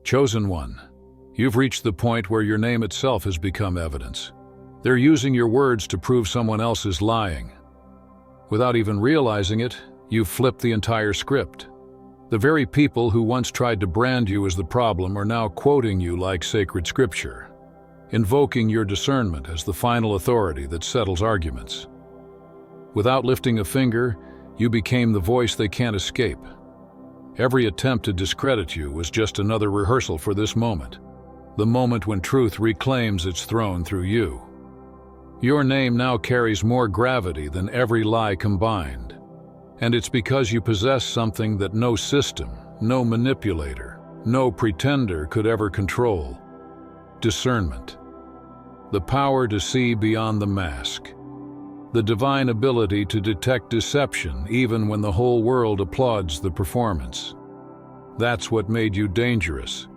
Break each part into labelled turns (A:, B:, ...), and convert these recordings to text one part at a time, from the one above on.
A: Chosen one, you've reached the point where your name itself has become evidence. They're using your words to prove someone else is lying. Without even realizing it, you've flipped the entire script. The very people who once tried to brand you as the problem are now quoting you like sacred scripture, invoking your discernment as the final authority that settles arguments. Without lifting a finger, you became the voice they can't escape. Every attempt to discredit you was just another rehearsal for this moment, the moment when truth reclaims its throne through you. Your name now carries more gravity than every lie combined, and it's because you possess something that no system, no manipulator, no pretender could ever control: discernment. The power to see beyond the mask. The divine ability to detect deception even when the whole world applauds the performance. That's what made you dangerous,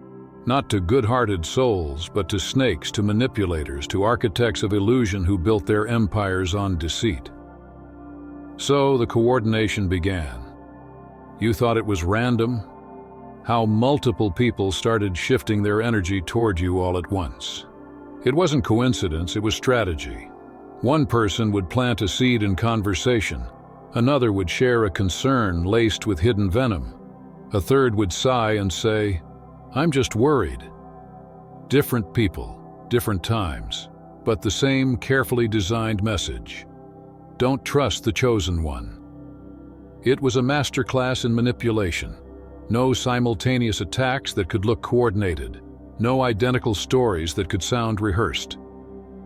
A: not to good-hearted souls, but to snakes, to manipulators, to architects of illusion who built their empires on deceit. So the coordination began. You thought it was random? How multiple people started shifting their energy toward you all at once. It wasn't coincidence, it was strategy. One person would plant a seed in conversation, another would share a concern laced with hidden venom, a third would sigh and say, "I'm just worried." Different people, different times, but the same carefully designed message. Don't trust the chosen one. It was a masterclass in manipulation. No simultaneous attacks that could look coordinated, no identical stories that could sound rehearsed.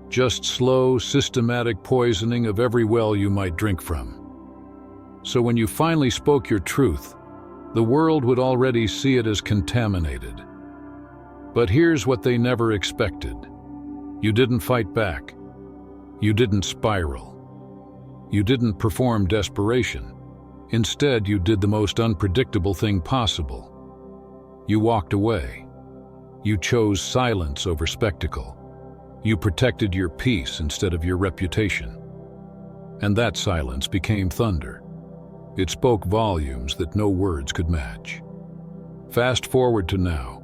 A: Just slow, systematic poisoning of every well you might drink from. So when you finally spoke your truth, the world would already see it as contaminated. But here's what they never expected. You didn't fight back. You didn't spiral. You didn't perform desperation. Instead, you did the most unpredictable thing possible. You walked away. You chose silence over spectacle. You protected your peace instead of your reputation. And that silence became thunder. It spoke volumes that no words could match. Fast forward to now.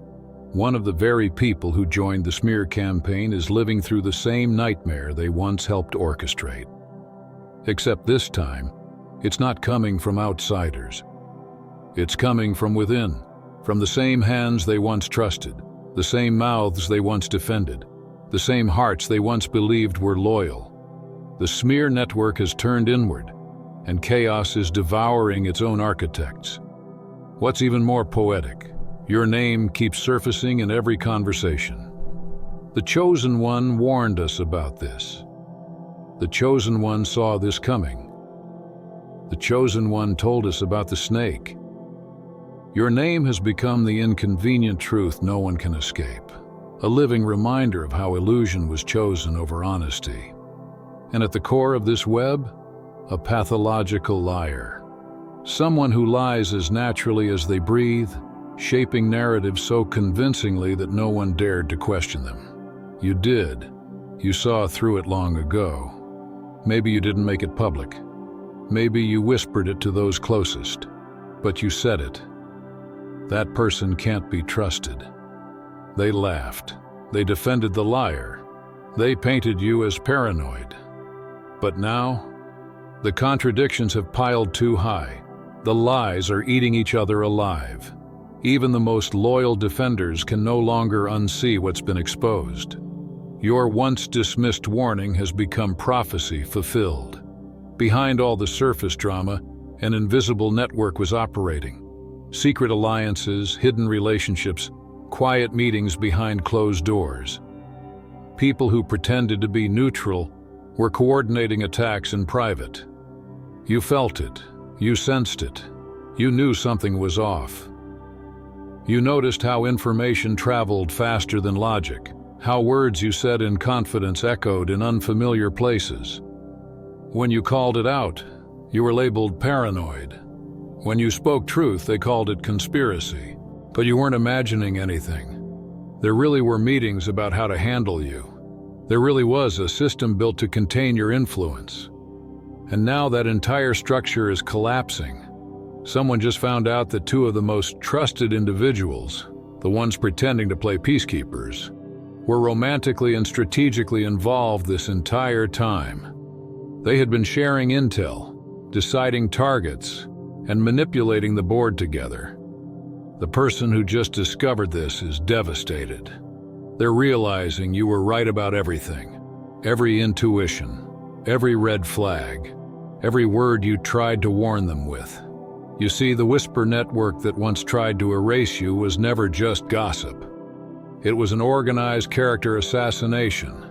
A: One of the very people who joined the smear campaign is living through the same nightmare they once helped orchestrate. Except this time, it's not coming from outsiders. It's coming from within, from the same hands they once trusted, the same mouths they once defended, the same hearts they once believed were loyal. The smear network has turned inward, and chaos is devouring its own architects. What's even more poetic, your name keeps surfacing in every conversation. The Chosen One warned us about this. The Chosen One saw this coming. The Chosen One told us about the snake. Your name has become the inconvenient truth no one can escape. A living reminder of how illusion was chosen over honesty. And at the core of this web, a pathological liar. Someone who lies as naturally as they breathe, shaping narratives so convincingly that no one dared to question them. You did. You saw through it long ago. Maybe you didn't make it public. Maybe you whispered it to those closest. But you said it. That person can't be trusted. They laughed. They defended the liar. They painted you as paranoid. But now, the contradictions have piled too high. The lies are eating each other alive. Even the most loyal defenders can no longer unsee what's been exposed. Your once dismissed warning has become prophecy fulfilled. Behind all the surface drama, an invisible network was operating. Secret alliances, hidden relationships, quiet meetings behind closed doors. People who pretended to be neutral were coordinating attacks in private. You felt it. You sensed it. You knew something was off. You noticed how information traveled faster than logic, how words you said in confidence echoed in unfamiliar places. When you called it out, you were labeled paranoid. When you spoke truth, they called it conspiracy. But you weren't imagining anything. There really were meetings about how to handle you. There really was a system built to contain your influence. And now that entire structure is collapsing. Someone just found out that two of the most trusted individuals, the ones pretending to play peacekeepers, were romantically and strategically involved this entire time. They had been sharing intel, deciding targets, and manipulating the board together. The person who just discovered this is devastated. They're realizing you were right about everything. Every intuition, every red flag, every word you tried to warn them with. You see, the whisper network that once tried to erase you was never just gossip. It was an organized character assassination.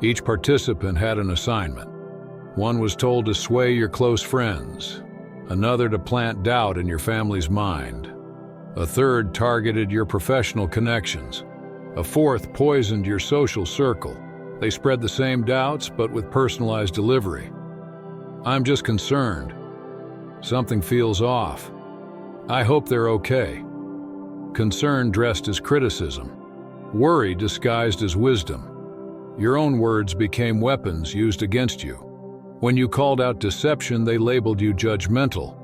A: Each participant had an assignment. One was told to sway your close friends, another to plant doubt in your family's mind. A third targeted your professional connections. A fourth poisoned your social circle. They spread the same doubts, but with personalized delivery. I'm just concerned. Something feels off. I hope they're okay. Concern dressed as criticism. Worry disguised as wisdom. Your own words became weapons used against you. When you called out deception, they labeled you judgmental.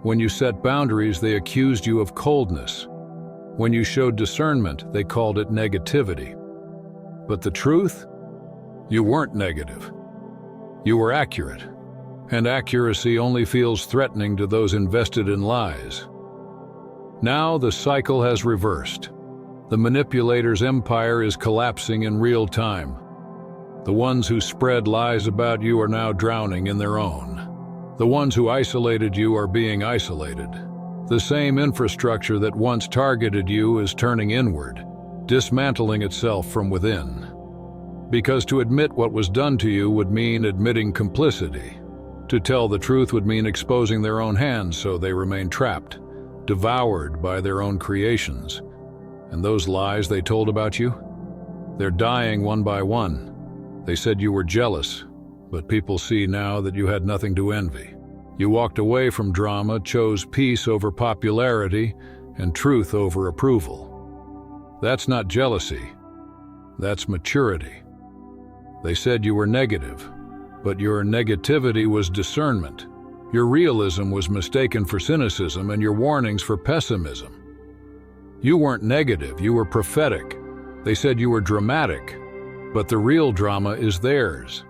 A: When you set boundaries, they accused you of coldness. When you showed discernment, they called it negativity. But the truth? You weren't negative. You were accurate. And accuracy only feels threatening to those invested in lies. Now the cycle has reversed. The manipulator's empire is collapsing in real time. The ones who spread lies about you are now drowning in their own. The ones who isolated you are being isolated. The same infrastructure that once targeted you is turning inward, dismantling itself from within. Because to admit what was done to you would mean admitting complicity. To tell the truth would mean exposing their own hands, so they remain trapped, devoured by their own creations. And those lies they told about you? They're dying one by one. They said you were jealous, but people see now that you had nothing to envy. You walked away from drama, chose peace over popularity, and truth over approval. That's not jealousy. That's maturity. They said you were negative, but your negativity was discernment. Your realism was mistaken for cynicism, and your warnings for pessimism. You weren't negative, you were prophetic. They said you were dramatic, but the real drama is theirs.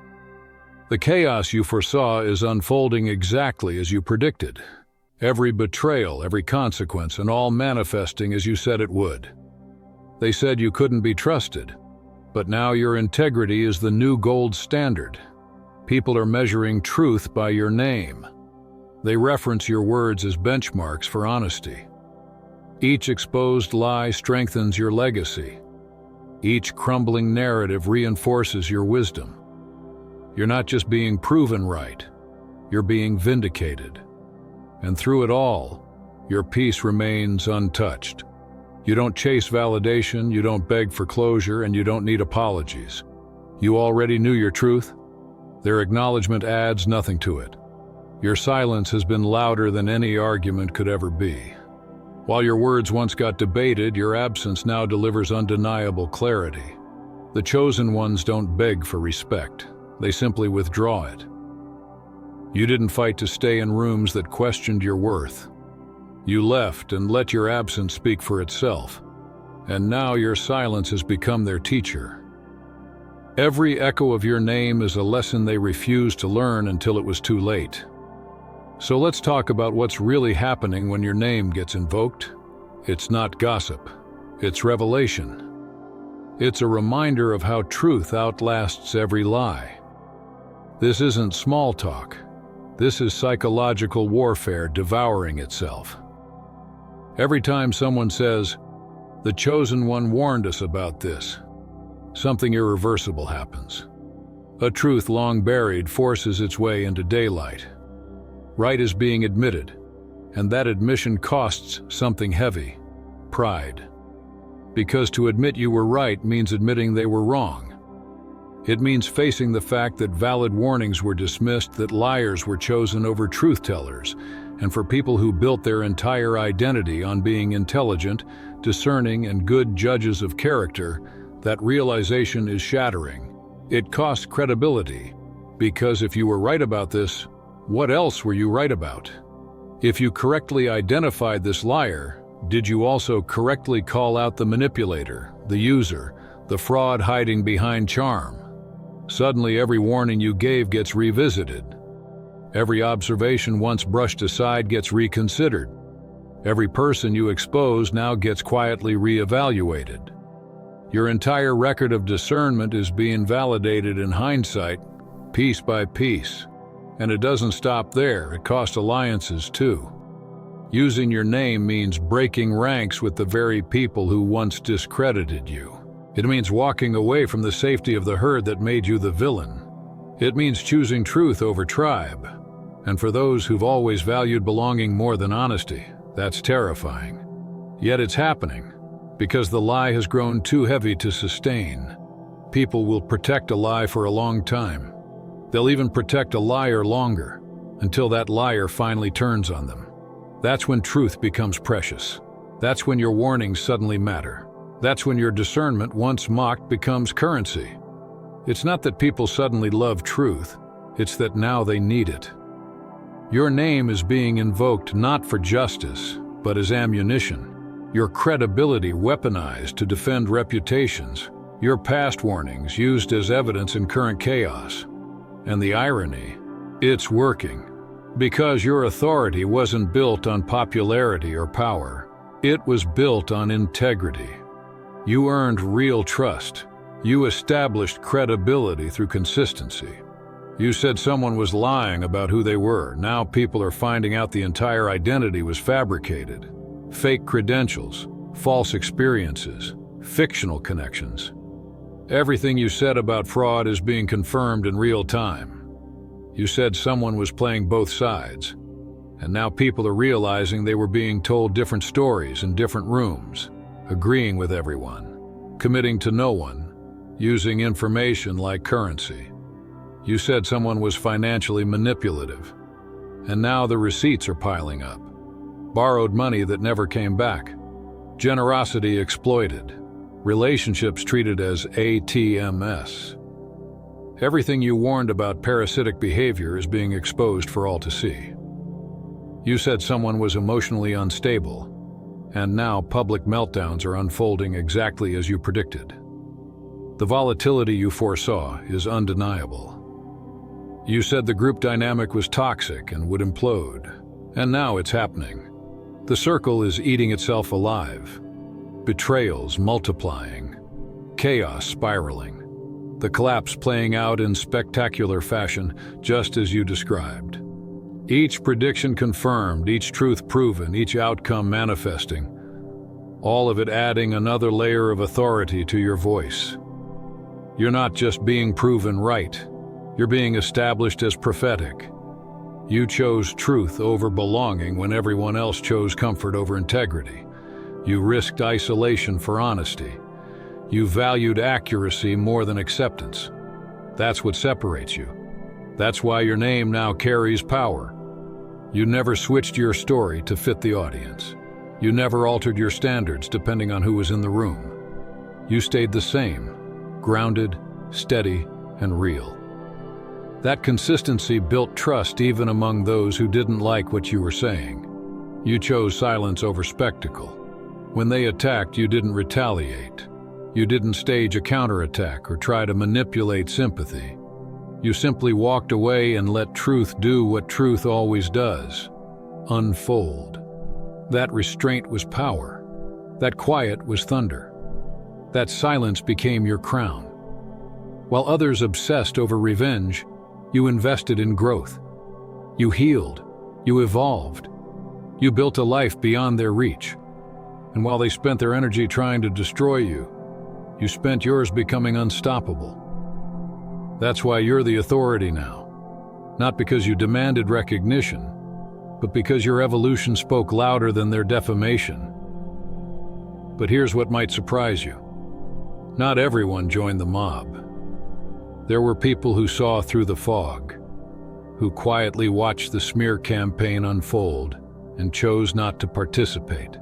A: The chaos you foresaw is unfolding exactly as you predicted. Every betrayal, every consequence, and all manifesting as you said it would. They said you couldn't be trusted, but now your integrity is the new gold standard. People are measuring truth by your name. They reference your words as benchmarks for honesty. Each exposed lie strengthens your legacy. Each crumbling narrative reinforces your wisdom. You're not just being proven right, you're being vindicated. And through it all, your peace remains untouched. You don't chase validation, you don't beg for closure, and you don't need apologies. You already knew your truth. Their acknowledgement adds nothing to it. Your silence has been louder than any argument could ever be. While your words once got debated, your absence now delivers undeniable clarity. The chosen ones don't beg for respect. They simply withdraw it. You didn't fight to stay in rooms that questioned your worth. You left and let your absence speak for itself. And now your silence has become their teacher. Every echo of your name is a lesson they refused to learn until it was too late. So let's talk about what's really happening when your name gets invoked. It's not gossip. It's revelation. It's a reminder of how truth outlasts every lie. This isn't small talk. This is psychological warfare devouring itself. Every time someone says, "The chosen one warned us about this," something irreversible happens. A truth long buried forces its way into daylight. Right is being admitted, and that admission costs something heavy: pride. Because to admit you were right means admitting they were wrong. It means facing the fact that valid warnings were dismissed, that liars were chosen over truth-tellers, and for people who built their entire identity on being intelligent, discerning, and good judges of character, that realization is shattering. It costs credibility, because if you were right about this, what else were you right about? If you correctly identified this liar, Did you also correctly call out the manipulator, the user, the fraud hiding behind charm? Suddenly, every warning you gave gets revisited. Every observation once brushed aside gets reconsidered. Every person you expose now gets quietly reevaluated. Your entire record of discernment is being validated in hindsight, piece by piece. And it doesn't stop there, it costs alliances too. Using your name means breaking ranks with the very people who once discredited you. It means walking away from the safety of the herd that made you the villain. It means choosing truth over tribe. And for those who've always valued belonging more than honesty, that's terrifying. Yet it's happening, because the lie has grown too heavy to sustain. People will protect a lie for a long time. They'll even protect a liar longer, until that liar finally turns on them. That's when truth becomes precious. That's when your warnings suddenly matter. That's when your discernment, once mocked, becomes currency. It's not that people suddenly love truth, it's that now they need it. Your name is being invoked not for justice, but as ammunition. Your credibility weaponized to defend reputations. Your past warnings used as evidence in current chaos. And the irony, it's working. Because your authority wasn't built on popularity or power. It was built on integrity. You earned real trust. You established credibility through consistency. You said someone was lying about who they were. Now people are finding out the entire identity was fabricated. Fake credentials, false experiences, fictional connections. Everything you said about fraud is being confirmed in real time. You said someone was playing both sides, and now people are realizing they were being told different stories in different rooms, agreeing with everyone, committing to no one, using information like currency. You said someone was financially manipulative, and now the receipts are piling up. Borrowed money that never came back. Generosity exploited. Relationships treated as ATMs. Everything you warned about parasitic behavior is being exposed for all to see. You said someone was emotionally unstable, and now public meltdowns are unfolding exactly as you predicted. The volatility you foresaw is undeniable. You said the group dynamic was toxic and would implode, and now it's happening. The circle is eating itself alive. Betrayals multiplying. Chaos spiraling. The collapse playing out in spectacular fashion, just as you described. Each prediction confirmed, each truth proven, each outcome manifesting. All of it adding another layer of authority to your voice. You're not just being proven right. You're being established as prophetic. You chose truth over belonging when everyone else chose comfort over integrity. You risked isolation for honesty. You valued accuracy more than acceptance. That's what separates you. That's why your name now carries power. You never switched your story to fit the audience. You never altered your standards depending on who was in the room. You stayed the same, grounded, steady, and real. That consistency built trust even among those who didn't like what you were saying. You chose silence over spectacle. When they attacked, you didn't retaliate. You didn't stage a counterattack or try to manipulate sympathy. You simply walked away and let truth do what truth always does: unfold. That restraint was power. That quiet was thunder. That silence became your crown. While others obsessed over revenge, you invested in growth. You healed. You evolved. You built a life beyond their reach. And while they spent their energy trying to destroy you, you spent yours becoming unstoppable. That's why you're the authority now. Not because you demanded recognition, but because your evolution spoke louder than their defamation. But here's what might surprise you. Not everyone joined the mob. There were people who saw through the fog, who quietly watched the smear campaign unfold and chose not to participate.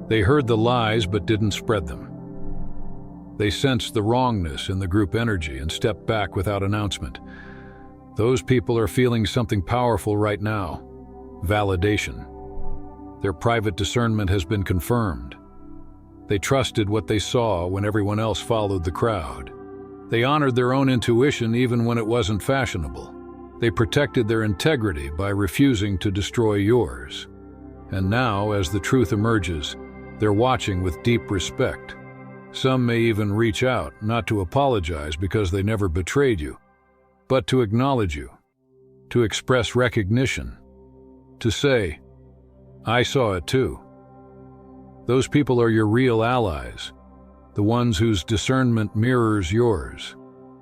A: They heard the lies but didn't spread them. They sensed the wrongness in the group energy and stepped back without announcement. Those people are feeling something powerful right now: validation. Their private discernment has been confirmed. They trusted what they saw when everyone else followed the crowd. They honored their own intuition even when it wasn't fashionable. They protected their integrity by refusing to destroy yours. And now, as the truth emerges, they're watching with deep respect. Some may even reach out, not to apologize because they never betrayed you, but to acknowledge you, to express recognition, to say, "I saw it too." Those people are your real allies, the ones whose discernment mirrors yours,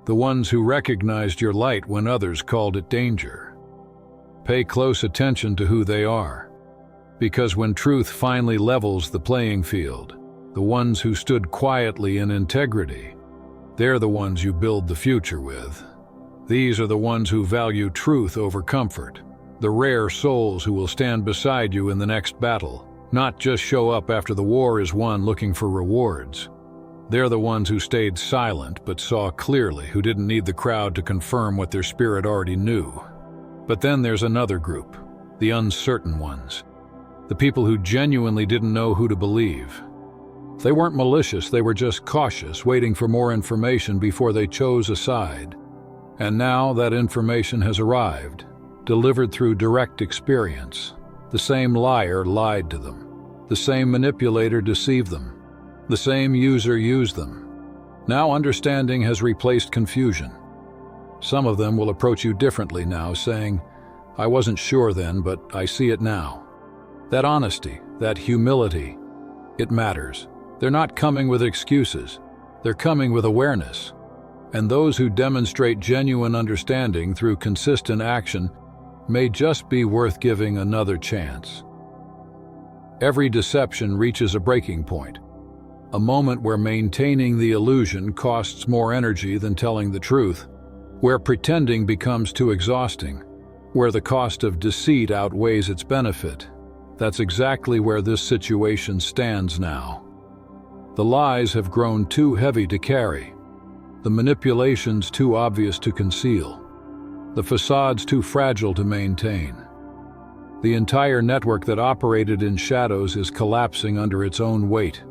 A: the ones who recognized your light when others called it danger. Pay close attention to who they are, because when truth finally levels the playing field, the ones who stood quietly in integrity, they're the ones you build the future with. These are the ones who value truth over comfort, the rare souls who will stand beside you in the next battle, not just show up after the war is won looking for rewards. They're the ones who stayed silent but saw clearly, who didn't need the crowd to confirm what their spirit already knew. But then there's another group, the uncertain ones, the people who genuinely didn't know who to believe. They weren't malicious, they were just cautious, waiting for more information before they chose a side. And now that information has arrived, delivered through direct experience. The same liar lied to them. The same manipulator deceived them. The same user used them. Now understanding has replaced confusion. Some of them will approach you differently now, saying, "I wasn't sure then, but I see it now." That honesty, that humility, it matters. They're not coming with excuses. They're coming with awareness. And those who demonstrate genuine understanding through consistent action may just be worth giving another chance. Every deception reaches a breaking point, a moment where maintaining the illusion costs more energy than telling the truth, where pretending becomes too exhausting, where the cost of deceit outweighs its benefit. That's exactly where this situation stands now. The lies have grown too heavy to carry, the manipulations too obvious to conceal, the facades too fragile to maintain. The entire network that operated in shadows is collapsing under its own weight.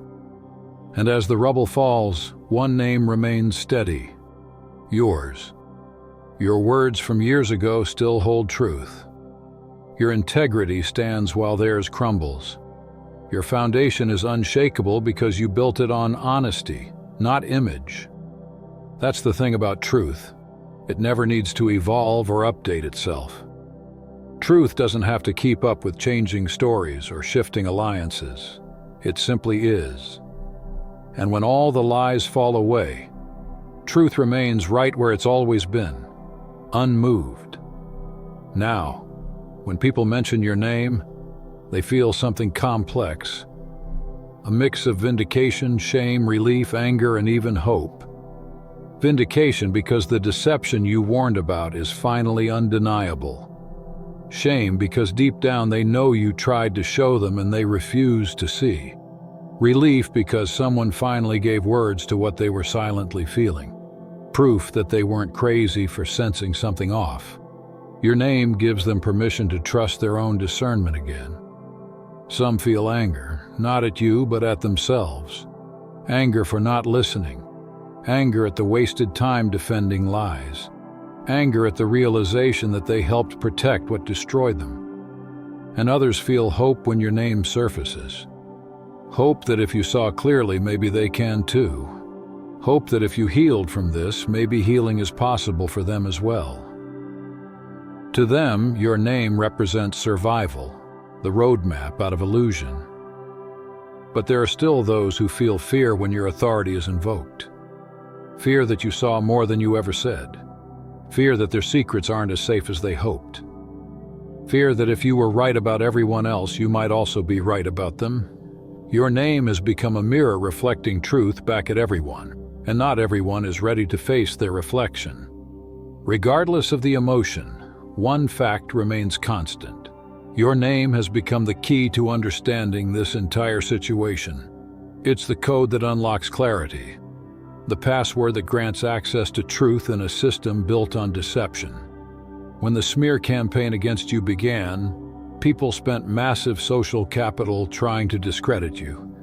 A: And as the rubble falls, one name remains steady: yours. Your words from years ago still hold truth. Your integrity stands while theirs crumbles. Your foundation is unshakable because you built it on honesty, not image. That's the thing about truth. It never needs to evolve or update itself. Truth doesn't have to keep up with changing stories or shifting alliances. It simply is. And when all the lies fall away, truth remains right where it's always been, unmoved. Now, when people mention your name, they feel something complex. A mix of vindication, shame, relief, anger, and even hope. Vindication because the deception you warned about is finally undeniable. Shame because deep down they know you tried to show them and they refuse to see. Relief because someone finally gave words to what they were silently feeling. Proof that they weren't crazy for sensing something off. Your name gives them permission to trust their own discernment again. Some feel anger, not at you but at themselves. Anger for not listening. Anger at the wasted time defending lies. Anger at the realization that they helped protect what destroyed them. And others feel hope when your name surfaces. Hope that if you saw clearly, maybe they can too. Hope that if you healed from this, maybe healing is possible for them as well. To them, your name represents survival, the roadmap out of illusion. But there are still those who feel fear when your authority is invoked. Fear that you saw more than you ever said. Fear that their secrets aren't as safe as they hoped. Fear that if you were right about everyone else, you might also be right about them. Your name has become a mirror reflecting truth back at everyone, and not everyone is ready to face their reflection. Regardless of the emotion, one fact remains constant. Your name has become the key to understanding this entire situation. It's the code that unlocks clarity, the password that grants access to truth in a system built on deception. When the smear campaign against you began, People spent massive social capital trying to discredit you.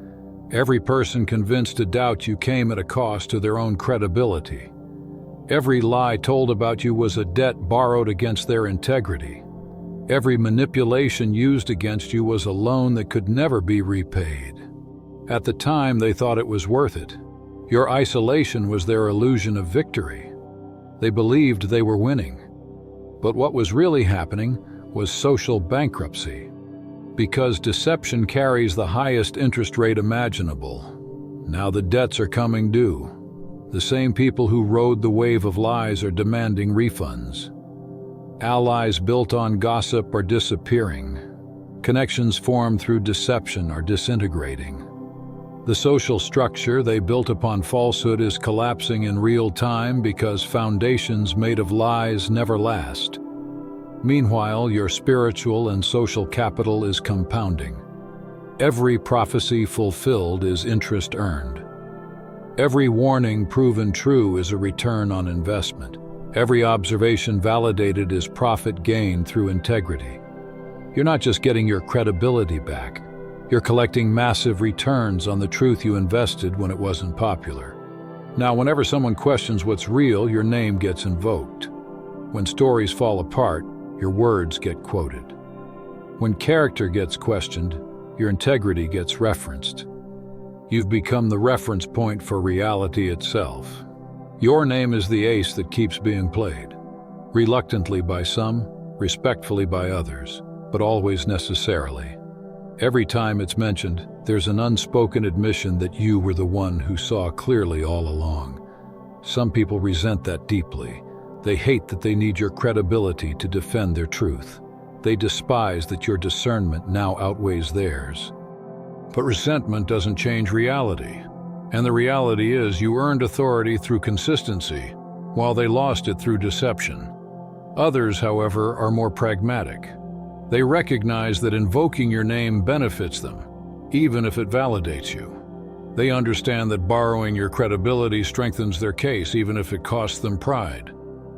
A: Every person convinced to doubt you came at a cost to their own credibility. Every lie told about you was a debt borrowed against their integrity. Every manipulation used against you was a loan that could never be repaid. At the time, they thought it was worth it. Your isolation was their illusion of victory. They believed they were winning. But what was really happening was social bankruptcy. Because deception carries the highest interest rate imaginable, now the debts are coming due. The same people who rode the wave of lies are demanding refunds. Allies built on gossip are disappearing. Connections formed through deception are disintegrating. The social structure they built upon falsehood is collapsing in real time because foundations made of lies never last. Meanwhile, your spiritual and social capital is compounding. Every prophecy fulfilled is interest earned. Every warning proven true is a return on investment. Every observation validated is profit gained through integrity. You're not just getting your credibility back. You're collecting massive returns on the truth you invested when it wasn't popular. Now, whenever someone questions what's real, your name gets invoked. When stories fall apart, your words get quoted. When character gets questioned, your integrity gets referenced. You've become the reference point for reality itself. Your name is the ace that keeps being played. Reluctantly by some, respectfully by others, but always necessarily. Every time it's mentioned, there's an unspoken admission that you were the one who saw clearly all along. Some people resent that deeply. They hate that they need your credibility to defend their truth. They despise that your discernment now outweighs theirs. But resentment doesn't change reality. And the reality is you earned authority through consistency, while they lost it through deception. Others, however, are more pragmatic. They recognize that invoking your name benefits them, even if it validates you. They understand that borrowing your credibility strengthens their case, even if it costs them pride.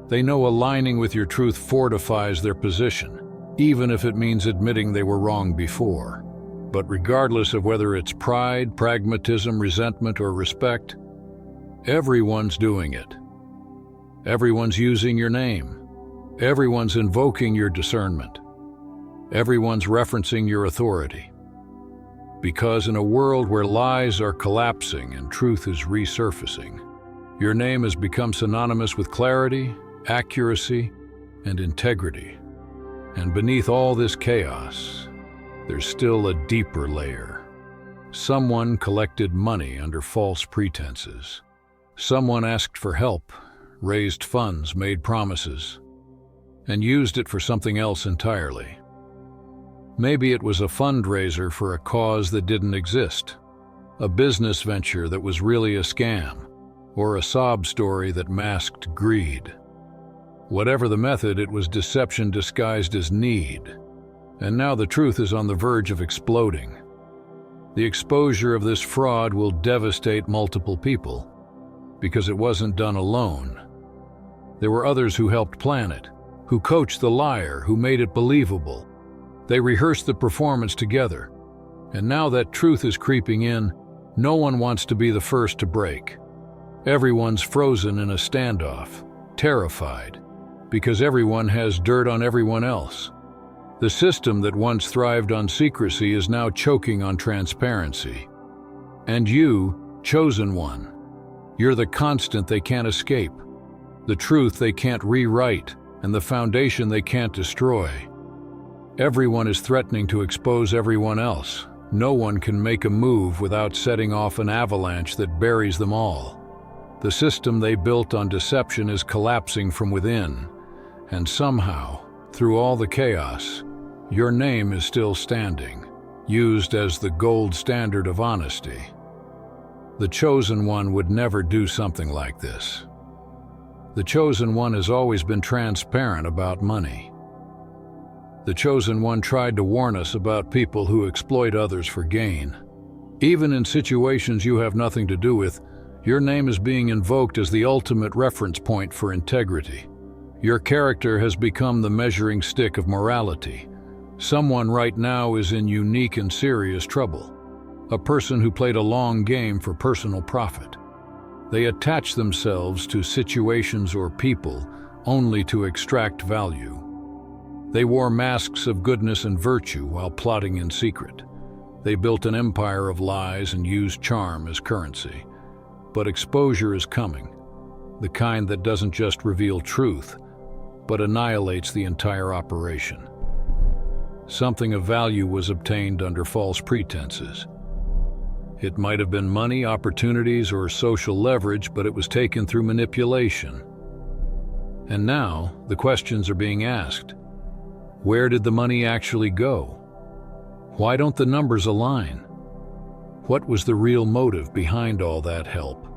A: They know aligning with your truth fortifies their position, even if it means admitting they were wrong before. But regardless of whether it's pride, pragmatism, resentment, or respect, everyone's doing it. Everyone's using your name. Everyone's invoking your discernment. Everyone's referencing your authority. Because in a world where lies are collapsing and truth is resurfacing, your name has become synonymous with clarity, accuracy, and integrity. And beneath all this chaos, there's still a deeper layer. Someone collected money under false pretenses. Someone asked for help, raised funds, made promises, and used it for something else entirely. Maybe it was a fundraiser for a cause that didn't exist, a business venture that was really a scam, or a sob story that masked greed. Whatever the method, it was deception disguised as need. And now the truth is on the verge of exploding. The exposure of this fraud will devastate multiple people, because it wasn't done alone. There were others who helped plan it, who coached the liar, who made it believable. They rehearsed the performance together. And now that truth is creeping in, no one wants to be the first to break. Everyone's frozen in a standoff, terrified, because everyone has dirt on everyone else. The system that once thrived on secrecy is now choking on transparency. And you, chosen one, you're the constant they can't escape, the truth they can't rewrite, and the foundation they can't destroy. Everyone is threatening to expose everyone else. No one can make a move without setting off an avalanche that buries them all. The system they built on deception is collapsing from within, and somehow, through all the chaos, your name is still standing, used as the gold standard of honesty. The chosen one would never do something like this. The chosen one has always been transparent about money. The chosen one tried to warn us about people who exploit others for gain. Even in situations you have nothing to do with, your name is being invoked as the ultimate reference point for integrity. Your character has become the measuring stick of morality. Someone right now is in unique and serious trouble. A person who played a long game for personal profit. They attach themselves to situations or people only to extract value. They wore masks of goodness and virtue while plotting in secret. They built an empire of lies and used charm as currency. But exposure is coming, the kind that doesn't just reveal truth, but annihilates the entire operation. Something of value was obtained under false pretenses. It might have been money, opportunities, or social leverage, but it was taken through manipulation. And now, the questions are being asked. Where did the money actually go? Why don't the numbers align? What was the real motive behind all that help?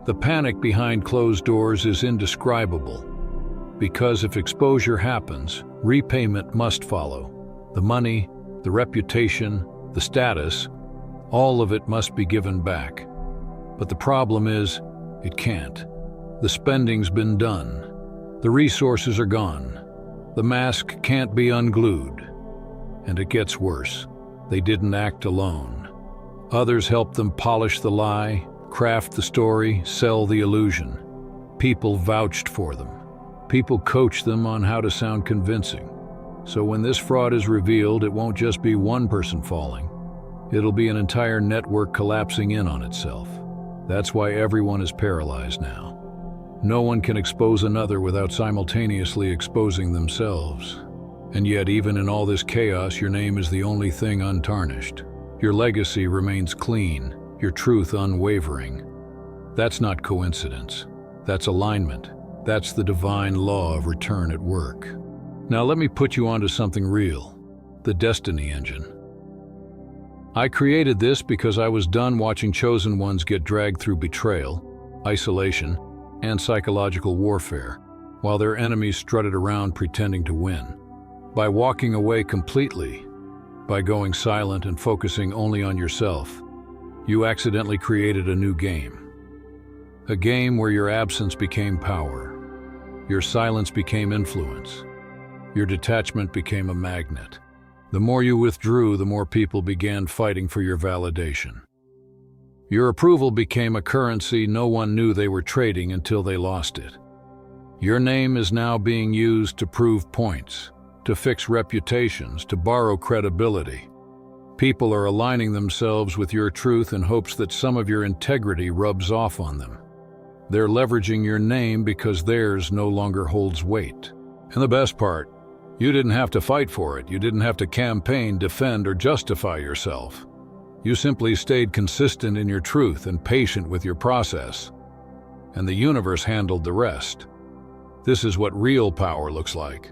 A: The panic behind closed doors is indescribable. Because if exposure happens, repayment must follow. The money, the reputation, the status, all of it must be given back. But the problem is, it can't. The spending's been done. The resources are gone. The mask can't be unglued. And it gets worse. They didn't act alone. Others helped them polish the lie, craft the story, sell the illusion. People vouched for them. People coached them on how to sound convincing. So when this fraud is revealed, it won't just be one person falling. It'll be an entire network collapsing in on itself. That's why everyone is paralyzed now. No one can expose another without simultaneously exposing themselves. And yet, even in all this chaos, your name is the only thing untarnished. Your legacy remains clean, your truth unwavering. That's not coincidence. That's alignment. That's the divine law of return at work. Now let me put you onto something real, the destiny engine. I created this because I was done watching chosen ones get dragged through betrayal, isolation, and psychological warfare, while their enemies strutted around pretending to win. By walking away completely, by going silent and focusing only on yourself, you accidentally created a new game. A game where your absence became power, your silence became influence, your detachment became a magnet. The more you withdrew, the more people began fighting for your validation. Your approval became a currency no one knew they were trading until they lost it. Your name is now being used to prove points, to fix reputations, to borrow credibility. People are aligning themselves with your truth in hopes that some of your integrity rubs off on them. They're leveraging your name because theirs no longer holds weight. And the best part, you didn't have to fight for it. You didn't have to campaign, defend, or justify yourself. You simply stayed consistent in your truth and patient with your process. And the universe handled the rest. This is what real power looks like.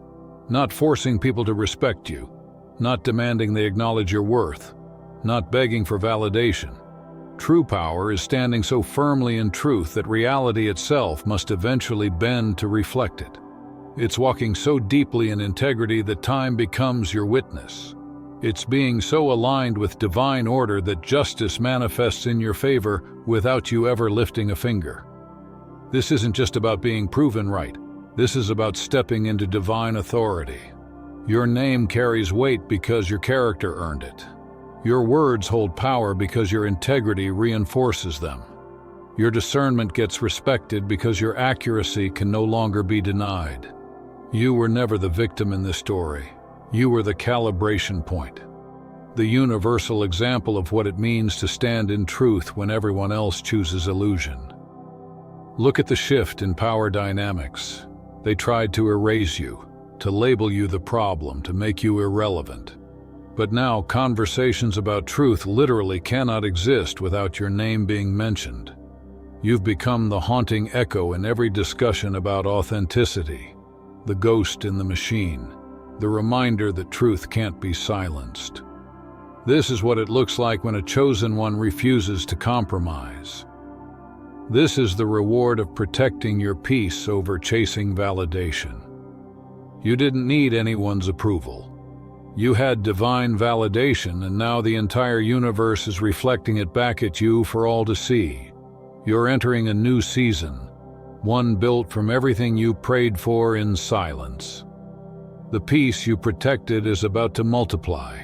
A: Not forcing people to respect you, not demanding they acknowledge your worth, not begging for validation. True power is standing so firmly in truth that reality itself must eventually bend to reflect it. It's walking so deeply in integrity that time becomes your witness. It's being so aligned with divine order that justice manifests in your favor without you ever lifting a finger. This isn't just about being proven right. This is about stepping into divine authority. Your name carries weight because your character earned it. Your words hold power because your integrity reinforces them. Your discernment gets respected because your accuracy can no longer be denied. You were never the victim in this story. You were the calibration point, the universal example of what it means to stand in truth when everyone else chooses illusion. Look at the shift in power dynamics. They tried to erase you, to label you the problem, to make you irrelevant. But now conversations about truth literally cannot exist without your name being mentioned. You've become the haunting echo in every discussion about authenticity, the ghost in the machine, the reminder that truth can't be silenced. This is what it looks like when a chosen one refuses to compromise. This is the reward of protecting your peace over chasing validation. You didn't need anyone's approval. You had divine validation, and now the entire universe is reflecting it back at you for all to see. You're entering a new season, one built from everything you prayed for in silence. The peace you protected is about to multiply.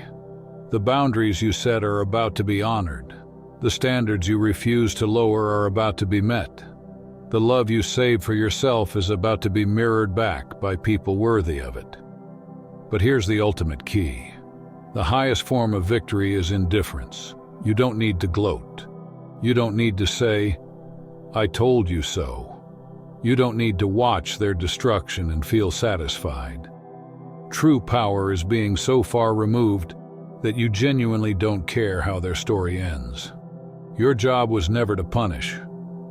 A: The boundaries you set are about to be honored. The standards you refuse to lower are about to be met. The love you saved for yourself is about to be mirrored back by people worthy of it. But here's the ultimate key. The highest form of victory is indifference. You don't need to gloat. You don't need to say, "I told you so." You don't need to watch their destruction and feel satisfied. True power is being so far removed that you genuinely don't care how their story ends. Your job was never to punish.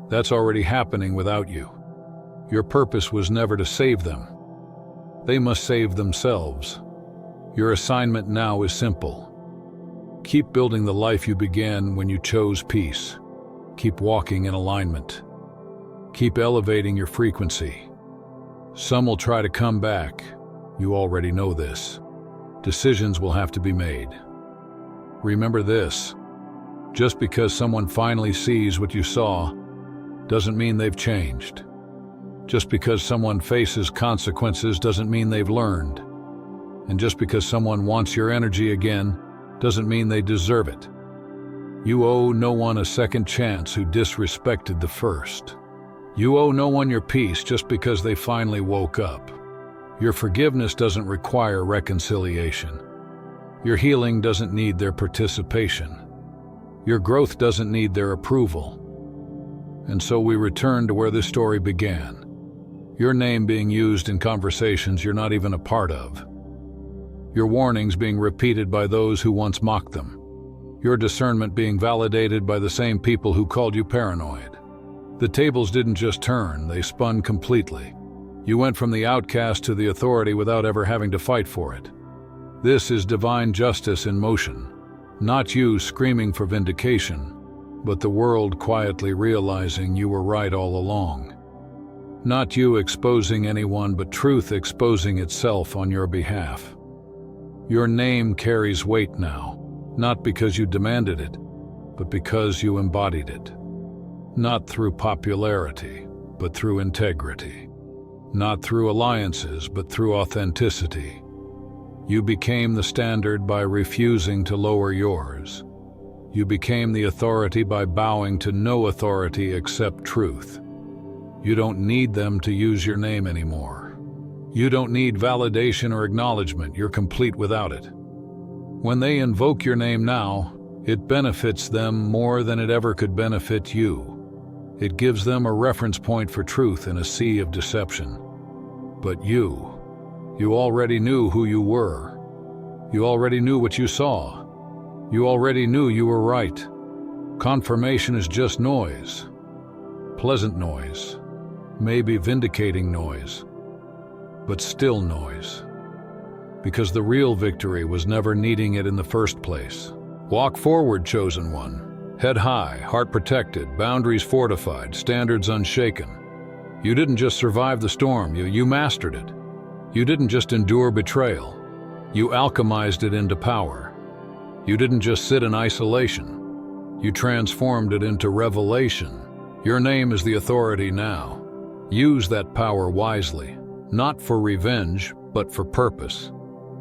A: That's already happening without you. Your purpose was never to save them. They must save themselves. Your assignment now is simple. Keep building the life you began when you chose peace. Keep walking in alignment. Keep elevating your frequency. Some will try to come back. You already know this. Decisions will have to be made. Remember this. Just because someone finally sees what you saw doesn't mean they've changed. Just because someone faces consequences doesn't mean they've learned. And just because someone wants your energy again doesn't mean they deserve it. You owe no one a second chance who disrespected the first. You owe no one your peace just because they finally woke up. Your forgiveness doesn't require reconciliation. Your healing doesn't need their participation. Your growth doesn't need their approval. And so we return to where this story began. Your name being used in conversations you're not even a part of. Your warnings being repeated by those who once mocked them. Your discernment being validated by the same people who called you paranoid. The tables didn't just turn, they spun completely. You went from the outcast to the authority without ever having to fight for it. This is divine justice in motion. Not you screaming for vindication, but the world quietly realizing you were right all along. Not you exposing anyone, but truth exposing itself on your behalf. Your name carries weight now, not because you demanded it, but because you embodied it. Not through popularity, but through integrity. Not through alliances, but through authenticity. You became the standard by refusing to lower yours. You became the authority by bowing to no authority except truth. You don't need them to use your name anymore. You don't need validation or acknowledgement, you're complete without it. When they invoke your name now, it benefits them more than it ever could benefit you. It gives them a reference point for truth in a sea of deception. But you already knew who you were. You already knew what you saw. You already knew you were right. Confirmation is just noise. Pleasant noise. Maybe vindicating noise. But still noise. Because the real victory was never needing it in the first place. Walk forward, chosen one. Head high, heart protected, boundaries fortified, standards unshaken. You didn't just survive the storm, you mastered it. You didn't just endure betrayal. You alchemized it into power. You didn't just sit in isolation. You transformed it into revelation. Your name is the authority now. Use that power wisely. Not for revenge, but for purpose.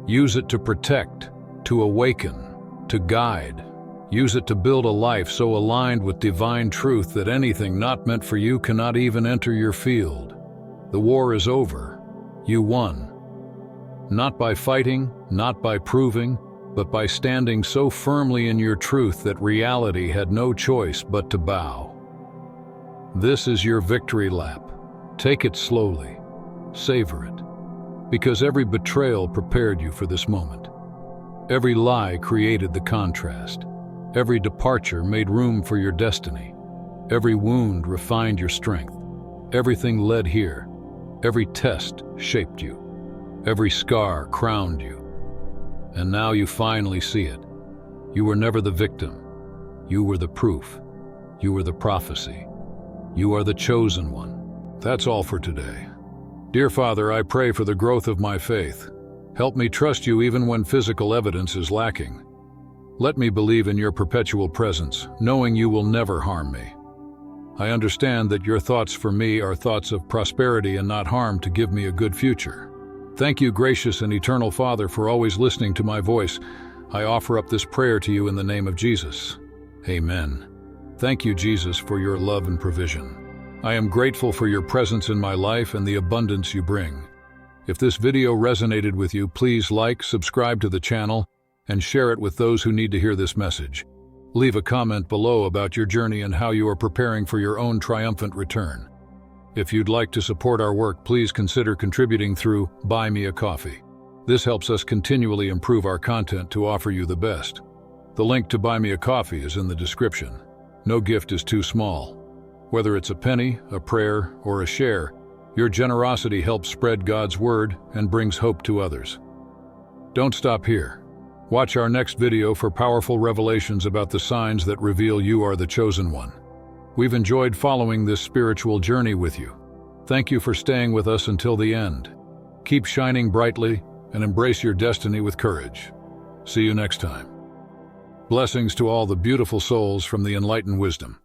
A: Use it to protect, to awaken, to guide. Use it to build a life so aligned with divine truth that anything not meant for you cannot even enter your field. The war is over. You won. Not by fighting, not by proving, but by standing so firmly in your truth that reality had no choice but to bow. This is your victory lap. Take it slowly. Savor it, because every betrayal prepared you for this moment. Every lie created the contrast. Every departure made room for your destiny. Every wound refined your strength. Everything led here. Every test shaped you. Every scar crowned you. And now you finally see it. You were never the victim. You were the proof. You were the prophecy. You are the chosen one. That's all for today. Dear Father, I pray for the growth of my faith. Help me trust you even when physical evidence is lacking. Let me believe in your perpetual presence, knowing you will never harm me. I understand that your thoughts for me are thoughts of prosperity and not harm to give me a good future. Thank you, gracious and eternal Father, for always listening to my voice. I offer up this prayer to you in the name of Jesus. Amen. Thank you, Jesus, for your love and provision. I am grateful for your presence in my life and the abundance you bring. If this video resonated with you, please like, subscribe to the channel, and share it with those who need to hear this message. Leave a comment below about your journey and how you are preparing for your own triumphant return. If you'd like to support our work, please consider contributing through Buy Me a Coffee. This helps us continually improve our content to offer you the best. The link to Buy Me a Coffee is in the description. No gift is too small. Whether it's a penny, a prayer, or a share, your generosity helps spread God's word and brings hope to others. Don't stop here. Watch our next video for powerful revelations about the signs that reveal you are the chosen one. We've enjoyed following this spiritual journey with you. Thank you for staying with us until the end. Keep shining brightly and embrace your destiny with courage. See you next time. Blessings to all the beautiful souls from the Enlighten wisdom.